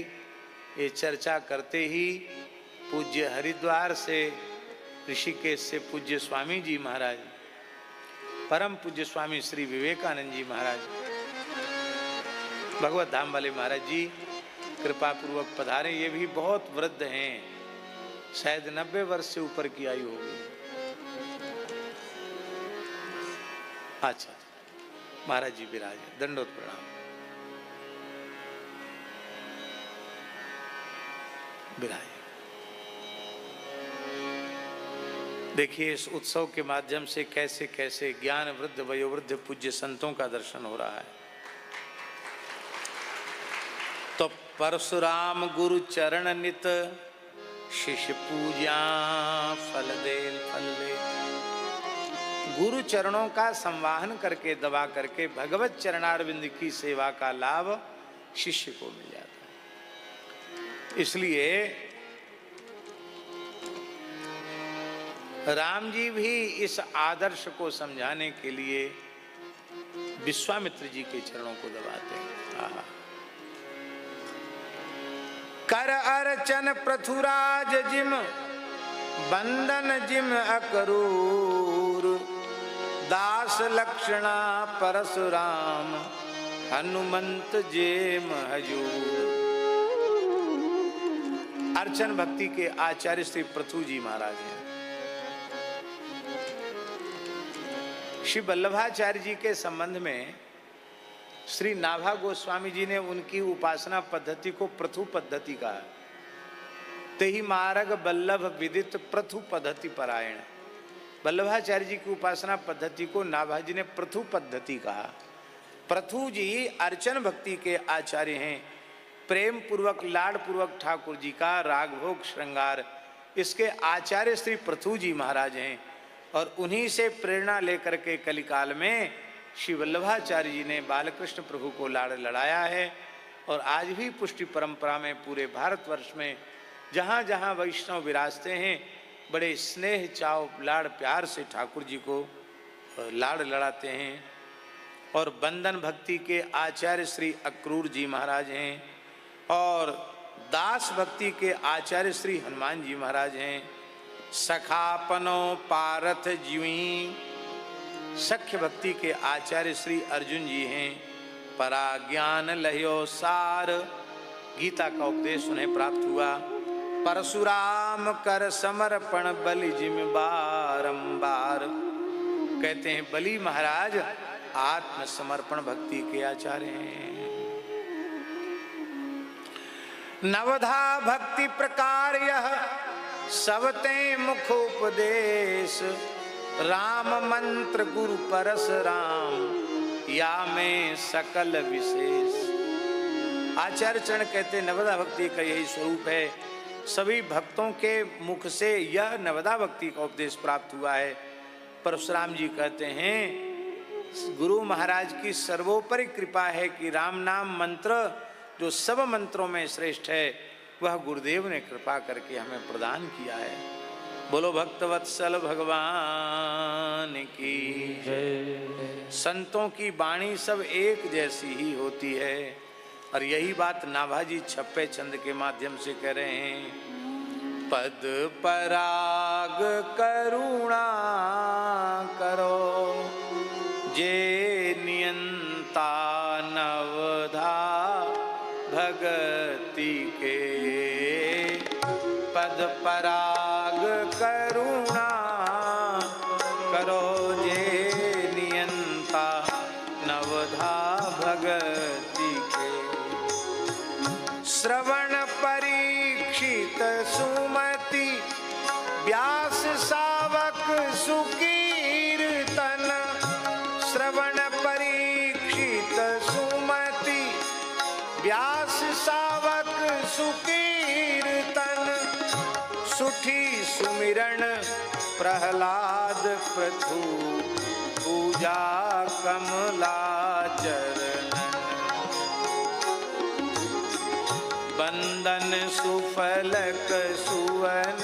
ये चर्चा करते ही पूज्य हरिद्वार से, ऋषिकेश से पूज्य स्वामी जी महाराज, परम पूज्य स्वामी श्री विवेकानंद जी महाराज, भगवत धाम वाले महाराज जी कृपा पूर्वक पधारे। ये भी बहुत वृद्ध हैं, शायद 90 वर्ष से ऊपर की आयु होगी। अच्छा महाराज जी विराजे, दंडोत प्रणाम। विराजे। देखिए इस उत्सव के माध्यम से कैसे कैसे ज्ञान वृद्ध वयोवृद्ध पूज्य संतों का दर्शन हो रहा है। तो परशुराम गुरु चरण नित शिष्य पूजा फल दे फल ले। गुरु चरणों का संवाहन करके दबा करके भगवत चरणारविंद की सेवा का लाभ शिष्य को मिल जाता है। इसलिए राम जी भी इस आदर्श को समझाने के लिए विश्वामित्र जी के चरणों को दबाते हैं। कर अर्चन पृथुराज जिम बंदन जिम अकरूर, दास लक्षणा परशुराम हनुमंत जेम हजूर। अर्चन भक्ति के आचार्य श्री पृथु जी महाराज हैं। श्री वल्लभाचार्य जी के संबंध में श्री नाभा गोस्वामी जी ने उनकी उपासना पद्धति को पृथु पद्धति कहा। तेहि मार्ग वल्लभ विदित पृथु पद्धति परायण। वल्लभाचार्य जी की उपासना पद्धति को नाभा जी ने पृथु पद्धति कहा। पृथु जी अर्चन भक्ति के आचार्य हैं। प्रेम पूर्वक लाड पूर्वक ठाकुर जी का राग भोग श्रृंगार इसके आचार्य श्री पृथु जी महाराज हैं। और उन्हीं से प्रेरणा लेकर के कलिकाल में श्री वल्लभाचार्य जी ने बालकृष्ण प्रभु को लाड़ लड़ाया है। और आज भी पुष्टि परंपरा में पूरे भारतवर्ष में जहाँ जहाँ वैष्णव विराजते हैं बड़े स्नेह चाव लाड़ प्यार से ठाकुर जी को लाड़ लड़ाते हैं। और बंधन भक्ति के आचार्य श्री अक्रूर जी महाराज हैं। और दास भक्ति के आचार्य श्री हनुमान जी महाराज हैं। सखापनो पारथ जीवी सख्य भक्ति के आचार्य श्री अर्जुन जी हैं। पराज्ञान लह्यो सार गीता का उपदेश उन्हें प्राप्त हुआ। परशुराम कर समर्पण बलि जिम बारंबार। कहते हैं बलि महाराज आत्मसमर्पण भक्ति के आचार्य हैं। नवधा भक्ति प्रकार यह सबते मुख उपदेश, राम मंत्र गुरु परशुराम या में सकल विशेष। आचार्य चरण कहते नवदा भक्ति का यही स्वरूप है। सभी भक्तों के मुख से यह नवदा भक्ति का उपदेश प्राप्त हुआ है। परशुराम जी कहते हैं गुरु महाराज की सर्वोपरि कृपा है कि राम नाम मंत्र जो सब मंत्रों में श्रेष्ठ है वह गुरुदेव ने कृपा करके हमें प्रदान किया है। बोलो भक्तवत्सल भगवान की जय। संतों की वाणी सब एक जैसी ही होती है। और यही बात नाभाजी छप्पे चंद के माध्यम से कह रहे हैं। पद पराग करुणा करो जे नियंता नवधा भगति के। पद पराग करुणा करो जे नियंता नवधा भगति के। श्रवण परीक्षित सुमति व्यास सावक सुकीर्तन। श्रवण परीक्षित सुमति व्यास सावक सुकीर्तन। सुठी सुमिरन प्रहलाद पृथु पूजा कमला चरण। बंदन सुफलक सुवन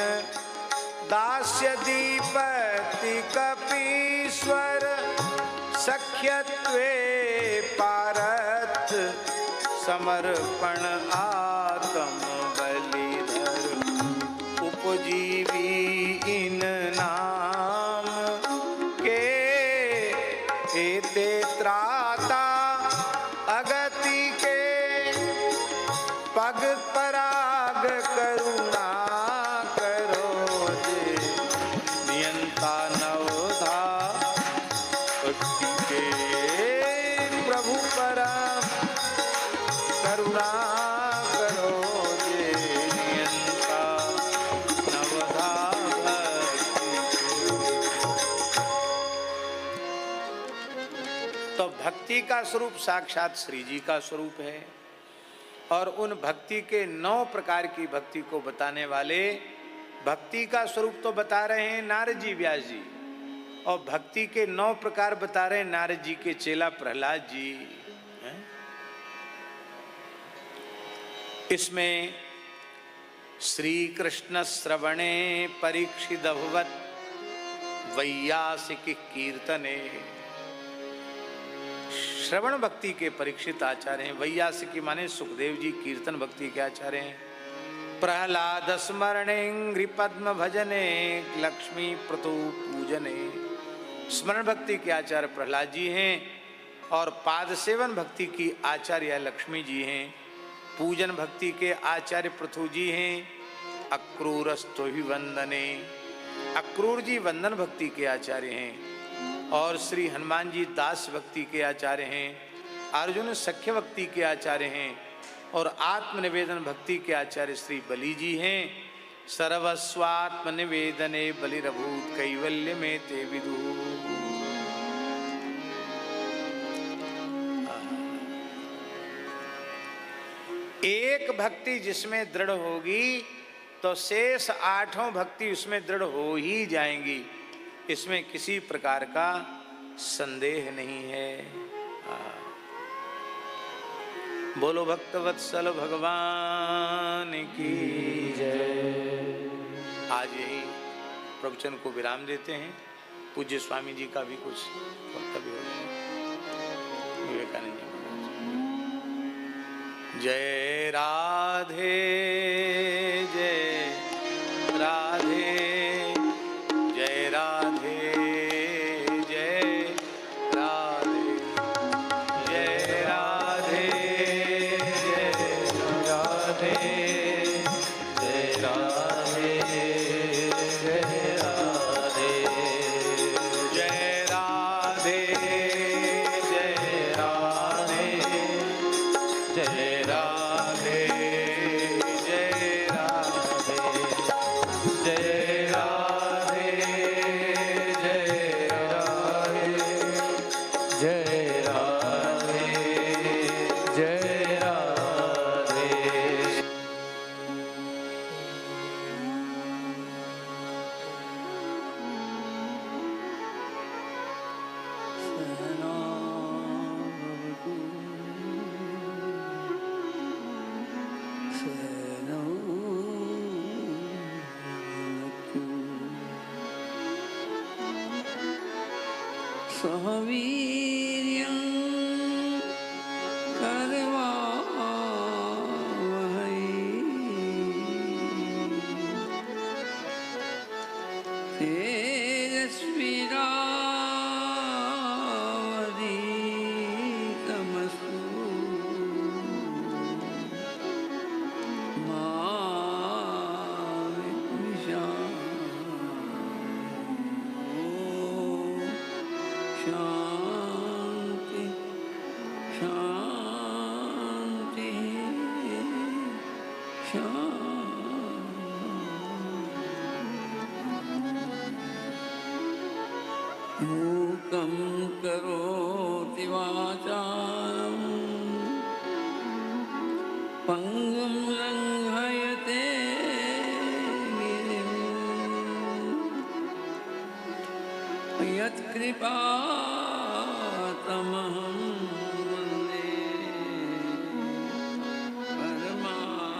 दास्य दीपति कपीश्वर। सख्यत्वे पारथ समर्पण आत्म बलिधर। उपजीवी इन नाम के एते त्राता अगति के। पग पराग करुणा करो जे नियंता नवधा भक्ति के। प्रभु परम करुणा करो जे नियंता नवधा भक्ति के। तो भक्ति का स्वरूप साक्षात श्री जी का स्वरूप है। और उन भक्ति के 9 प्रकार की भक्ति को बताने वाले भक्ति का स्वरूप तो बता रहे हैं नारद जी व्यास जी। और भक्ति के 9 प्रकार बता रहे हैं नारद जी के चेला प्रहलाद जी। इसमें श्री कृष्ण श्रवणे परीक्षित अभवत वैयासिक कीर्तने। श्रवण भक्ति के परीक्षित आचार्य हैं। वैयासिकी माने सुखदेव जी कीर्तन भक्ति के आचार्य हैं। प्रहलाद स्मरणे पद्म भजने लक्ष्मी प्रतु पूजने। स्मरण भक्ति के आचार्य प्रहलाद जी हैं और पाद सेवन भक्ति की आचार्य लक्ष्मी जी हैं। पूजन भक्ति के आचार्य पृथु जी हैं। अक्रूरस्तु ही वंदने। अक्रूर जी वंदन भक्ति के आचार्य हैं और श्री हनुमान जी दास भक्ति के आचार्य हैं। अर्जुन सख्य भक्ति के आचार्य हैं और आत्मनिवेदन भक्ति के आचार्य श्री बलि जी हैं। सर्वस्वात्म निवेदने बलिरभूत कैवल्य में ते विदु। एक भक्ति जिसमें दृढ़ होगी तो शेष आठों भक्ति उसमें दृढ़ हो ही जाएंगी, इसमें किसी प्रकार का संदेह नहीं है। बोलो भक्तवत्सल भगवान की जय। आज यही प्रवचन को विराम देते हैं। पूज्य स्वामी जी का भी कुछ वक्तव्य हो। विवेकानंद जी जय राधे जय राधे जय राधे जय राधे जय राधे जय राधे जय राधे जय राधे जय राधे जय राधे जय राधे जय राधे जय राधे जय राधे जय राधे जय राधे। सहवीर्यं करवावहै तेजस्विनावधीतमस्तु मा शांति शांति शांति। मूकं करोति वाचालं पंगुं लंघयते गिरिं यत्कृपातमहं वन्दे परमानन्दमाधवम्।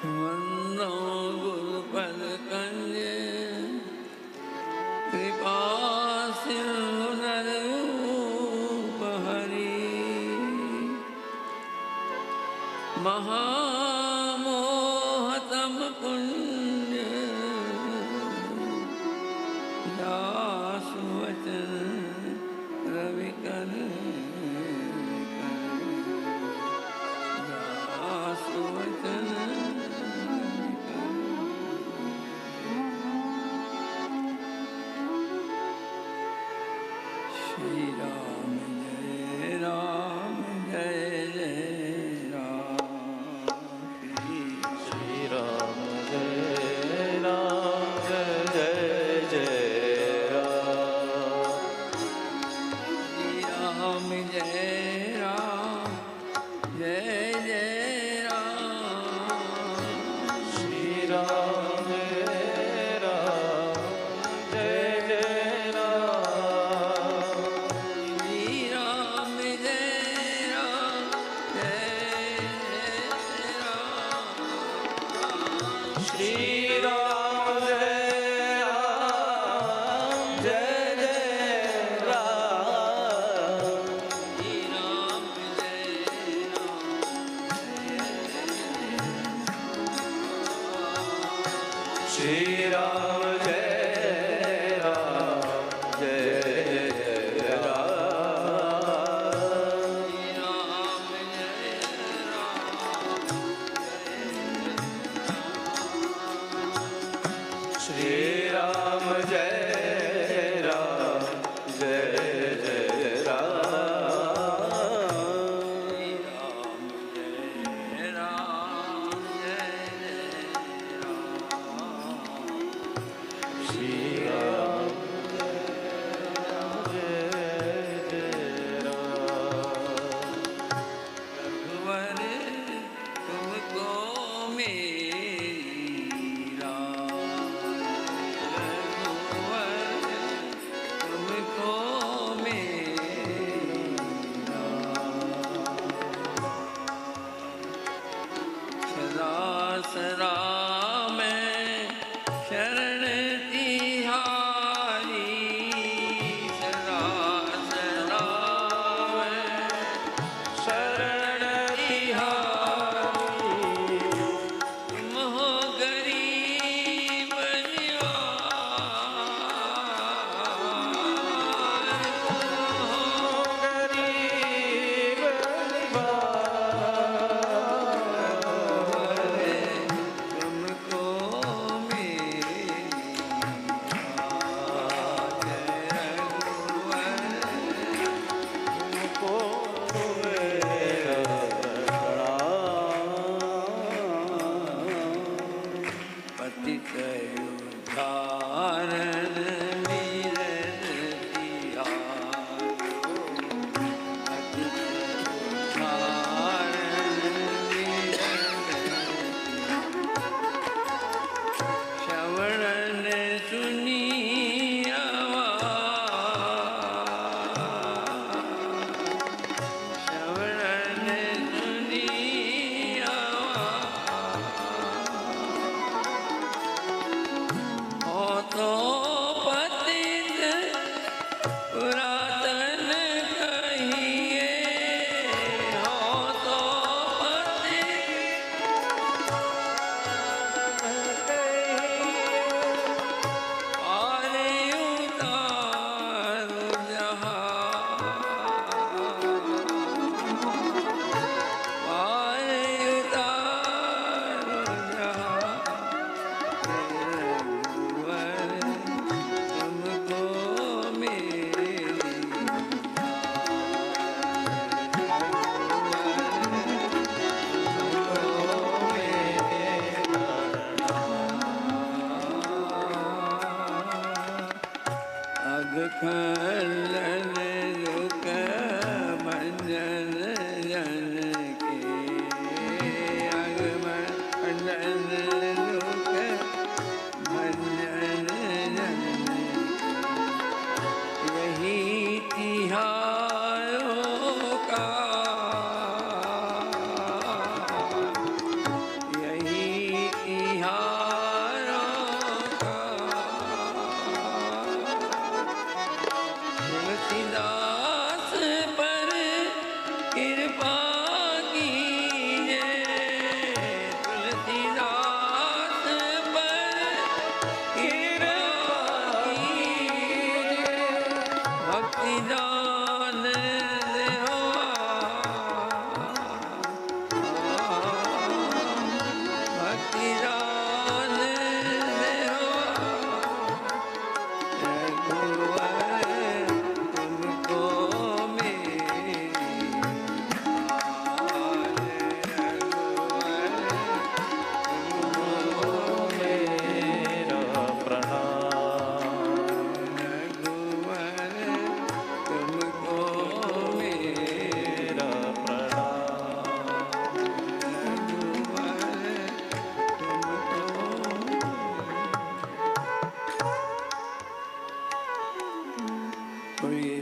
वन्दो गुरुपदकन्ये कृपासिन्धुनरूपहरि महामोहतम पुण्य दासवचन रविकर दासवचन श्री राम जय जय जय श्री राम जय राम जय जय राम। श्री राम जय राम जय जय राम। श्री राम जय राम जय जय राम। श्री राम जय जय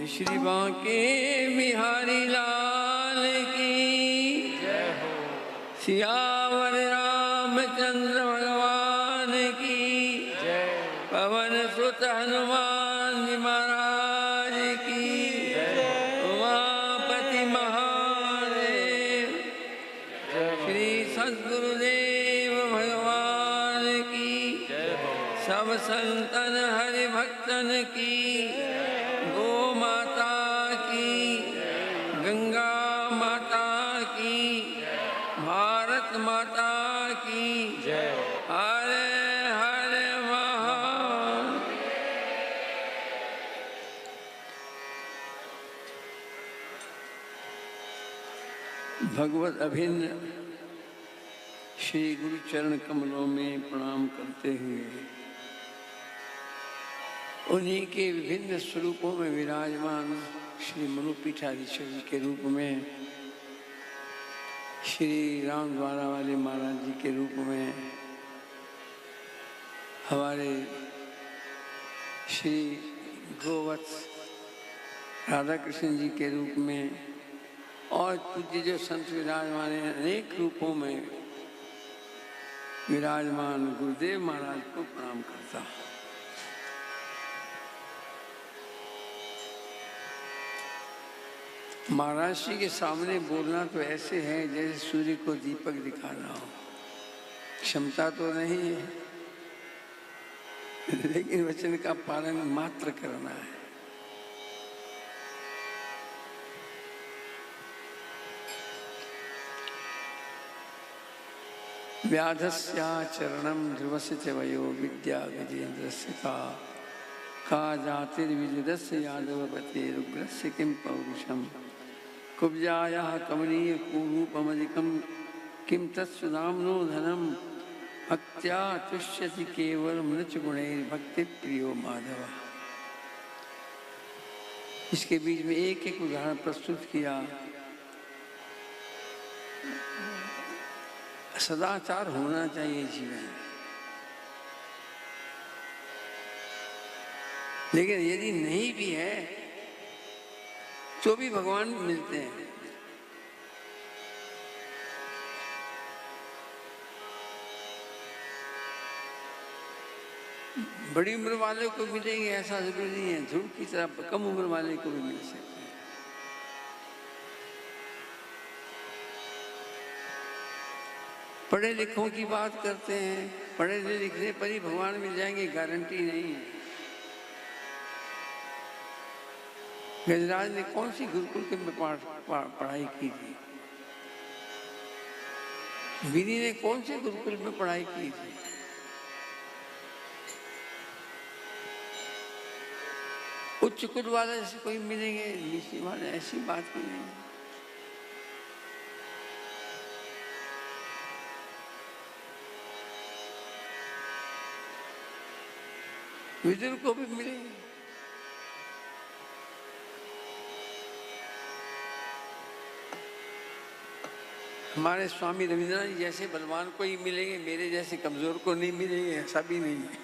श्री बांके बिहारी लाल की जय हो। सियावर रामचंद्र भगवान सद्गुरुदेव भगवान की, सब संतन हरि भक्तन की, गो माता की, गंगा माता की, भारत माता की जय। हरे हरे महा। भगवत अभिन्न श्री गुरु चरण कमलों में प्रणाम करते हुए उन्हीं के विभिन्न स्वरूपों में विराजमान श्री मनुपीठाधीश्वर जी के रूप में, श्री राम द्वारा वाले महाराज जी के रूप में, हमारे श्री गोवत्स राधा कृष्ण जी के रूप में, और पूज्य जो संत विराजमान हैं अनेक रूपों में विराजमान गुरुदेव महाराज को प्रणाम करता हूँ। महाराज जी के सामने बोलना तो ऐसे है जैसे सूर्य को दीपक दिखा रहा हो। क्षमता तो नहीं है, लेकिन वचन का पालन मात्र करना है। व्याधस्याचरणं ध्रुवस्य च वयो विद्या विजेन्द्रस्य का जातिर्विजुरस्य यादवपतेरुग्रस्य किं पौरुषम् कुब्जायाः कमनीय कुरूपमधिकं किं तत्सुधाम्नो धनं भक्त्या तुष्यति केवलं न च गुणैर्भक्ति प्रियो माधव। इसके बीच में एक एक उदाहरण प्रस्तुत किया। सदाचार होना चाहिए जीवन में, लेकिन यदि नहीं भी है तो भी भगवान मिलते हैं। बड़ी उम्र वाले को मिलेंगे ऐसा जरूरी नहीं है, ध्रुव की तरह कम उम्र वाले को भी मिल सकते हैं। पढ़े लिखों की बात करते हैं, पढ़े लिखने पर ही भगवान मिल जाएंगे गारंटी नहीं है। गजराज ने कौन सी गुरुकुल के में पढ़ाई की थी? गिरी ने कौन से गुरुकुल में पढ़ाई की थी? उच्च कुल वाले जैसे कोई मिलेंगे, नीचे वाले, ऐसी बात कोई नहीं। विदुर को भी मिलेंगे। हमारे स्वामी रविंद्रनाथ जी जैसे बलवान को ही मिलेंगे, मेरे जैसे कमजोर को नहीं मिलेंगे, ऐसा भी नहीं है।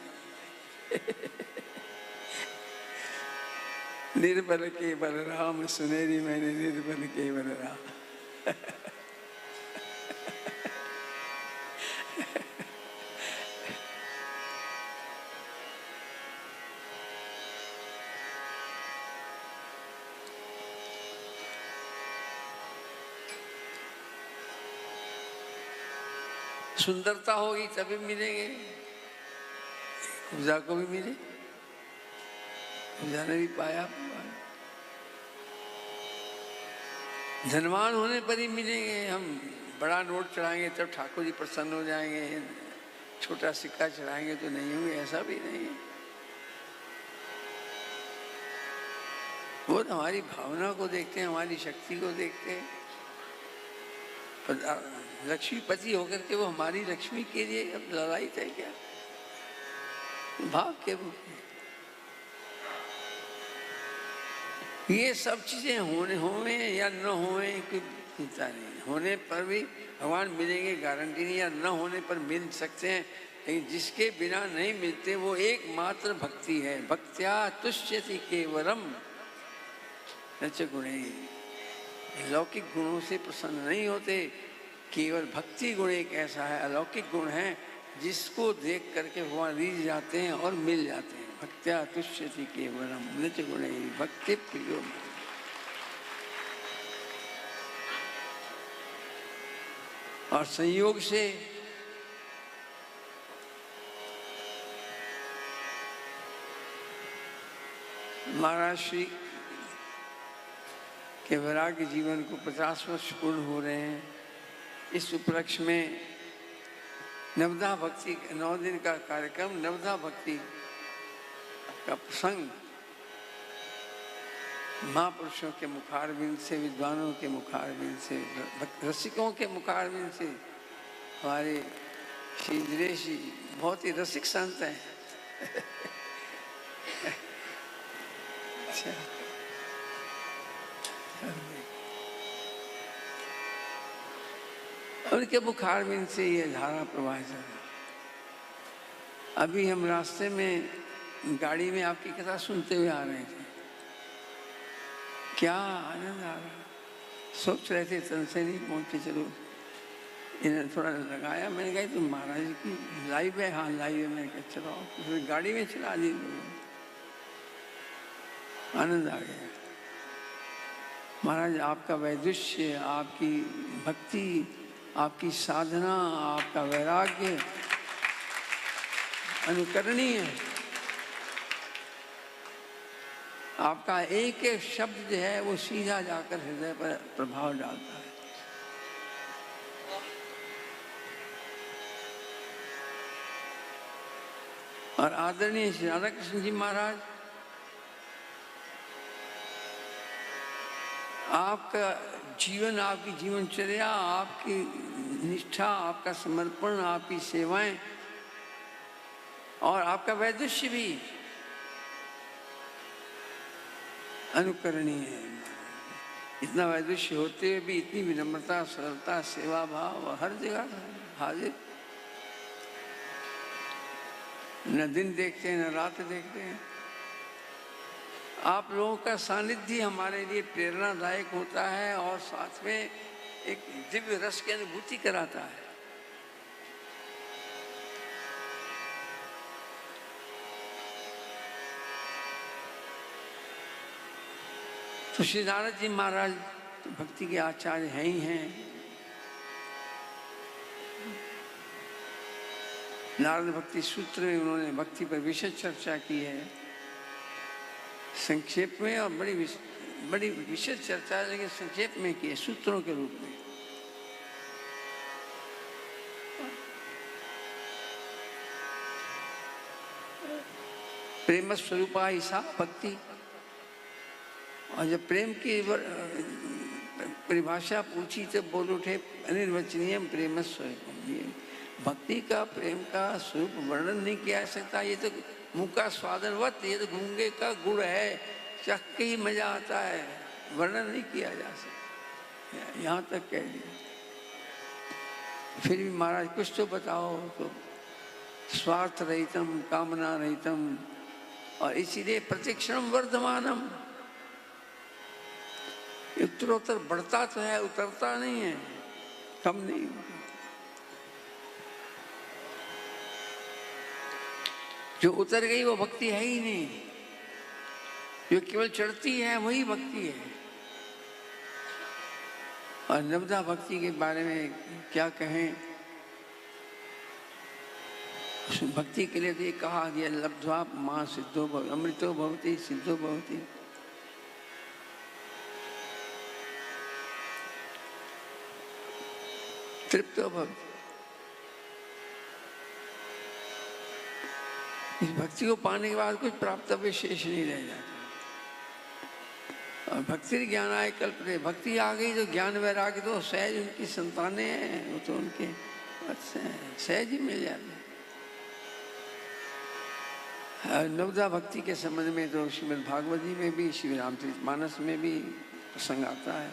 निर्बल के बलराम सुनेरी मैंने निर्बल के बलराम। सुंदरता होगी तभी मिलेंगे। पूजा को भी मिले, पूजा ने भी पाया। धनवान होने पर ही मिलेंगे। हम बड़ा नोट चढ़ाएंगे तब ठाकुर जी प्रसन्न हो जाएंगे, छोटा सिक्का चढ़ाएंगे तो नहीं होंगे, ऐसा भी नहीं है। वो तो हमारी भावना को देखते हैं, हमारी शक्ति को देखते हैं। लक्ष्मीपति होकर के वो हमारी लक्ष्मी के लिए अब लड़ाई है क्या? भाव के रूप में ये सब चीजें होने या न होने की चिंता नहीं। होने पर भी भगवान मिलेंगे गारंटी नहीं, या न होने पर मिल सकते हैं, लेकिन जिसके बिना नहीं मिलते वो एकमात्र भक्ति है। भक्त्या तुष्यति केवलम न च गुणे। लौकिक गुणों से प्रसन्न नहीं होते, केवल भक्ति गुण एक ऐसा है, अलौकिक गुण है, जिसको देख करके भगवान रीझ जाते हैं और मिल जाते हैं। भक्त्या तुष्यति केवलम न च गुणे भक्ति प्रियो। और संयोग से महाराज श्री के वैराग्य जीवन को 50 वर्ष पूर्ण हो रहे हैं। इस उपलक्ष्य में नवदा भक्ति 9 दिन का कार्यक्रम, नवदा भक्ति का प्रसंग महापुरुषों के मुखारबिंद से, विद्वानों के मुखारबिंद से, रसिकों के मुखारबिंद से, हमारे श्री इंद्रेश जी बहुत ही रसिक संत हैं। अच्छा, उनके मुखारबिंद से ये धारा प्रवाहित हो रहा। अभी हम रास्ते में गाड़ी में आपकी कथा सुनते हुए आ रहे थे, क्या आनंद आ रहा। सोच रहे थे तन से नहीं पहुंचे, चलो इन्हें थोड़ा लगाया। मैंने कहा तुम महाराज की लाइव है? हाँ लाइव है। मैंने कहा चलो फिर गाड़ी में चला दी, आनंद आ गया। महाराज आपका वैदुष्य, आपकी भक्ति, आपकी साधना, आपका वैराग्य अनुकरणीय है। आपका एक एक शब्द जो है वो सीधा जाकर हृदय पर प्रभाव डालता है। और आदरणीय श्री राधा कृष्ण जी महाराज, आपका जीवन, आपकी जीवनचर्या, आपकी निष्ठा, आपका समर्पण, आपकी सेवाएं और आपका वैदुष्य भी अनुकरणीय है। इतना वैदुष्य होते हुए भी इतनी विनम्रता, सरलता, सेवा भाव हर जगह हाजिर। न दिन देखते हैं न रात देखते हैं। आप लोगों का सानिध्य हमारे लिए प्रेरणादायक होता है और साथ में एक दिव्य रस की अनुभूति कराता है। तो श्री नारद जी महाराज भक्ति के आचार्य हैं ही हैं। नारद भक्ति सूत्र में उन्होंने भक्ति पर विशेष चर्चा की है, संक्षेप में, और बड़ी विशेष चर्चा है, लेकिन संक्षेप में की है, सूत्रों के रूप में। प्रेम स्वरूपा ईसा भक्ति। और जब प्रेम की परिभाषा पूछी तो बोल उठे अनिर्वचनीय प्रेम स्वरूप। भक्ति का, प्रेम का स्वरूप वर्णन नहीं किया जा सकता। ये तो मुँह का स्वादनवत, ये तो गूंगे का गुड़ है, चख के ही मजा आता है, वर्णन नहीं किया जा सकता। यहाँ तक कह दिया। फिर भी महाराज कुछ तो बताओ। तो स्वार्थ रहितम, कामना रहितम, और इसीलिए प्रतिक्षण वर्धमानम। उत्तरोत्तर बढ़ता तो है, उतरता नहीं है, कम नहीं। जो उतर गई वो भक्ति है ही नहीं, जो केवल चढ़ती है वही भक्ति है। और नवदा भक्ति के बारे में क्या कहें। भक्ति के लिए तो ये कहा गया, लब्ध्वा मां सिद्धो भव, अमृतो भवति सिद्धो भवति। तृप्तो भवति। इस भक्ति को पाने के बाद कुछ प्राप्तव्य शेष नहीं रह जाता। और भक्ति ज्ञान आए कल्पते, भक्ति आ गई तो ज्ञान वैराग्य तो सहज उनकी संतानें हैं, वो तो उनके सहज ही मिल जाते हैं। नवदा भक्ति के संबंध में तो श्रीमद् भागवत जी में भी, श्री रामचरितमानस में भी प्रसंग आता है।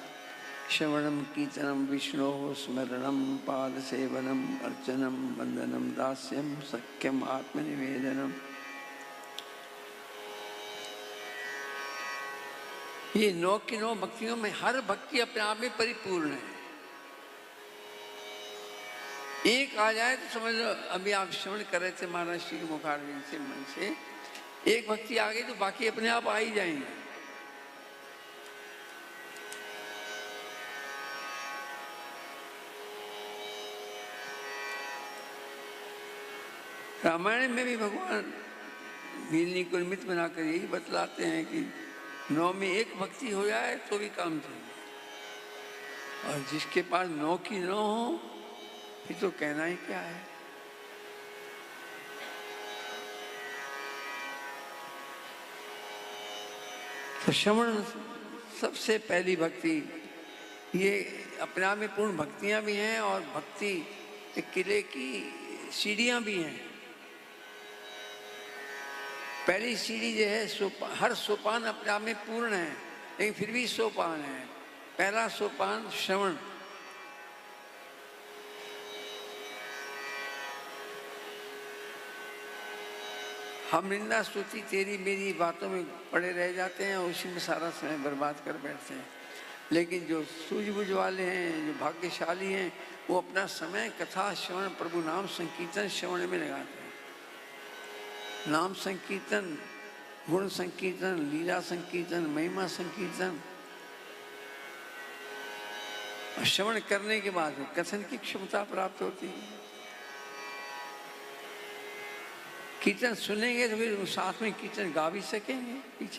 श्रवणम कीर्तनम विष्णु स्मरणम पाद सेवनम अर्चनम वंदनम दास्यम सख्यम आत्मनिवेदनम। ये 9 की 9 भक्तियों में हर भक्ति अपने आप में परिपूर्ण है। एक आ जाए तो समझ लो, अभी आप श्रवण कर रहे थे महाराज श्री के मुखारविंद से, मन से एक भक्ति आ गई तो बाकी अपने आप आ ही जाएंगे। रामायण में भी भगवान भीलनी को निमित्त बनाकर यही बतलाते हैं कि 9 में एक भक्ति हो जाए तो भी काम चले, और जिसके पास 9 की 9 हो फिर तो कहना ही क्या है। तो श्रवण सबसे पहली भक्ति, ये अपने आप में पूर्ण भक्तियां भी हैं और भक्ति के किले की सीढ़ियां भी हैं। पहली सीढ़ी जो है हर सोपान अपने आप में पूर्ण है, लेकिन फिर भी सोपान है। पहला सोपान श्रवण, हम निंदा स्तुति तेरी मेरी बातों में पड़े रह जाते हैं और उसी में सारा समय बर्बाद कर बैठते हैं। लेकिन जो सूझबूझ वाले हैं, जो भाग्यशाली हैं, वो अपना समय कथा श्रवण, प्रभु नाम संकीर्तन श्रवण में लगाते हैं। नाम संकीर्तन, गुण संकीर्तन, लीला संकीर्तन, महिमा संकीर्तन, और श्रवण करने के बाद कथन की क्षमता प्राप्त होती है। कीर्तन सुनेंगे तो फिर साथ में कीर्तन गा भी सकेंगे पीछे।